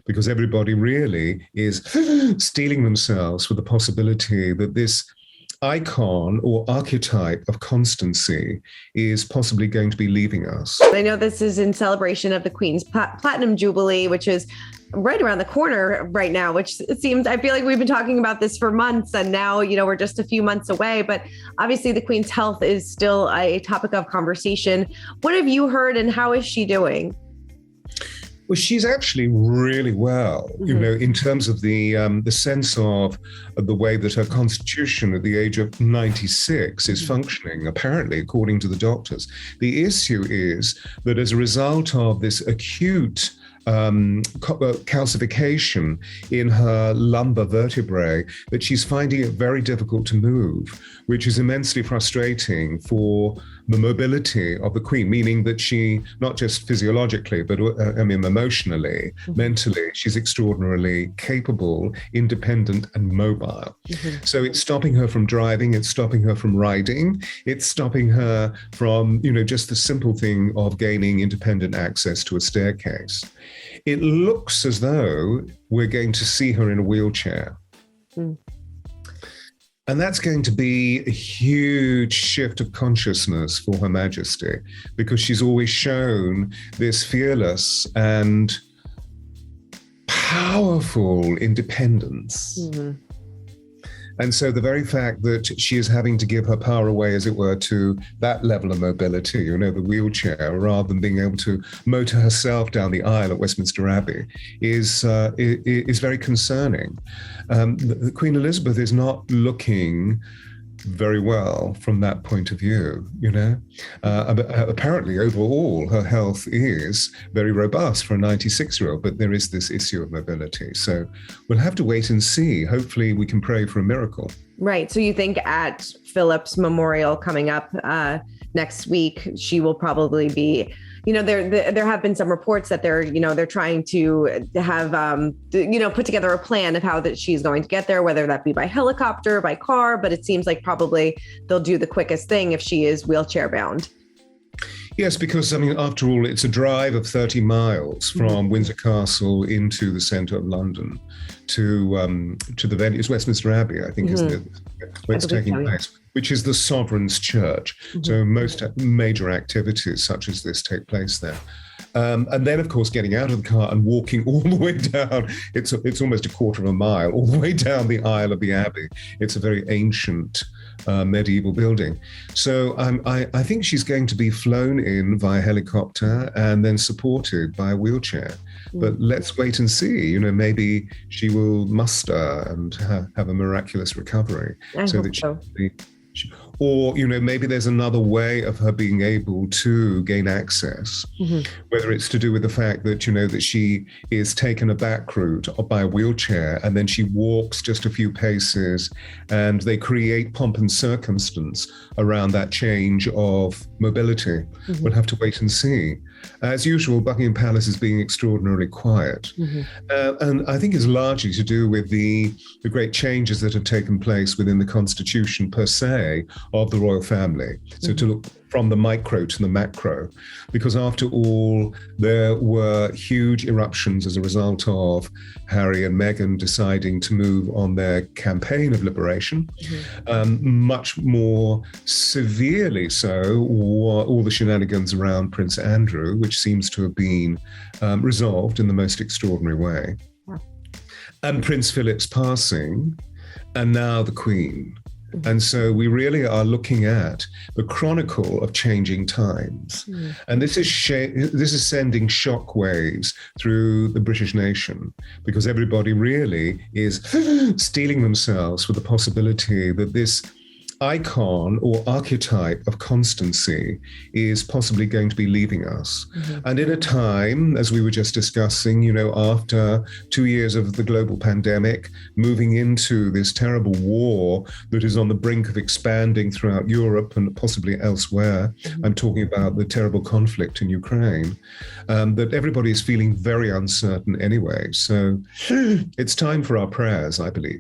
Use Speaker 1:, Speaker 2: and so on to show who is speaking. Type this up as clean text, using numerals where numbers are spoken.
Speaker 1: because everybody really is steeling themselves with the possibility that this icon or archetype of constancy is possibly going to be leaving us.
Speaker 2: I know this is in celebration of the Queen's Platinum Jubilee, which is right around the corner right now, which it seems, I feel like we've been talking about this for months, and now, we're just a few months away, but obviously the Queen's health is still a topic of conversation. What have you heard, and how is she doing?
Speaker 1: Well, she's actually really well, in terms of the sense of the way that her constitution at the age of 96 is functioning, apparently, according to the doctors. The issue is that as a result of this acute calcification in her lumbar vertebrae, that she's finding it very difficult to move, which is immensely frustrating for the mobility of the Queen, meaning that she, not just physiologically, but emotionally, mentally, she's extraordinarily capable, independent, and mobile. So it's stopping her from driving, it's stopping her from riding, it's stopping her from, just the simple thing of gaining independent access to a staircase. It looks as though we're going to see her in a wheelchair. And that's going to be a huge shift of consciousness for Her Majesty, because she's always shown this fearless and powerful independence. And so the very fact that she is having to give her power away, as it were, to that level of mobility, the wheelchair, rather than being able to motor herself down the aisle at Westminster Abbey, is very concerning. Queen Elizabeth is not looking very well from that point of view, apparently overall her health is very robust for a 96-year-old, but there is this issue of mobility. So we'll have to wait and see. Hopefully we can pray for a miracle.
Speaker 2: Right. So you think at Philip's memorial coming up next week, she will probably be, there have been some reports that they're trying to have, put together a plan of how that she's going to get there, whether that be by helicopter, by car, but it seems like probably they'll do the quickest thing if she is wheelchair bound.
Speaker 1: Yes, because, after all, it's a drive of 30 miles from Windsor Castle into the centre of London to the venue. It's Westminster Abbey, I think, isn't it, where it's taking place, which is the Sovereign's Church. So most major activities such as this take place there. And then, of course, getting out of the car and walking all the way down, it's almost a quarter of a mile, all the way down the aisle of the Abbey. It's a very ancient medieval building. So I think she's going to be flown in via helicopter and then supported by a wheelchair. But let's wait and see. Maybe she will muster and have a miraculous recovery.
Speaker 2: So that she can be.
Speaker 1: Or, maybe there's another way of her being able to gain access, whether it's to do with the fact that, that she is taken a back route by a wheelchair and then she walks just a few paces and they create pomp and circumstance around that change of mobility. We'll have to wait and see. As usual, Buckingham Palace is being extraordinarily quiet. And I think it's largely to do with the great changes that have taken place within the Constitution per se of the royal family. So to look from the micro to the macro, because after all, there were huge eruptions as a result of Harry and Meghan deciding to move on their campaign of liberation. Much more severely so were all the shenanigans around Prince Andrew, which seems to have been resolved in the most extraordinary way. And Prince Philip's passing, and now the Queen. And so we really are looking at the chronicle of changing times. And this is sending shockwaves through the British nation, because everybody really is steeling themselves with the possibility that this icon or archetype of constancy is possibly going to be leaving us. And in a time, as we were just discussing, after 2 years of the global pandemic, moving into this terrible war that is on the brink of expanding throughout Europe and possibly elsewhere. I'm talking about the terrible conflict in Ukraine, that everybody is feeling very uncertain anyway. So it's time for our prayers, I believe.